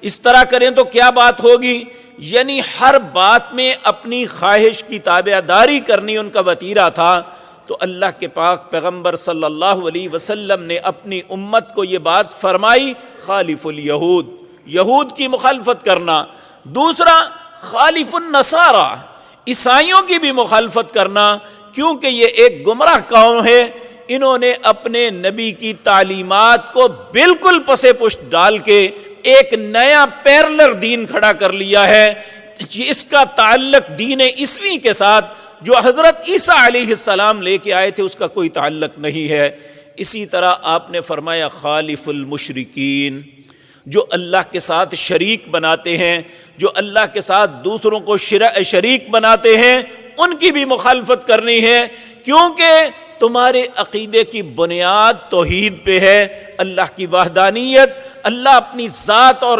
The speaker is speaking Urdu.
اس طرح کریں تو کیا بات ہوگی؟ یعنی ہر بات میں اپنی خواہش کی تابعداری کرنی ان کا وتیرہ تھا۔ تو اللہ کے پاک پیغمبر صلی اللہ علیہ وسلم نے اپنی امت کو یہ بات فرمائی، خالف الیہود، یہود کی مخالفت کرنا۔ دوسرا خالف النصارى، عیسائیوں کی بھی مخالفت کرنا، کیونکہ یہ ایک گمراہ قوم ہے، انہوں نے اپنے نبی کی تعلیمات کو بالکل پسے پشت ڈال کے ایک نیا پیرلر دین کھڑا کر لیا ہے، اس کا تعلق دین عیسوی کے ساتھ جو حضرت عیسیٰ علیہ السلام لے کے آئے تھے اس کا کوئی تعلق نہیں ہے۔ اسی طرح آپ نے فرمایا خالف المشرکین، جو اللہ کے ساتھ شریک بناتے ہیں، جو اللہ کے ساتھ دوسروں کو شریک بناتے ہیں، ان کی بھی مخالفت کرنی ہے، کیونکہ تمہارے عقیدے کی بنیاد توحید پہ ہے، اللہ کی وحدانیت، اللہ اپنی ذات اور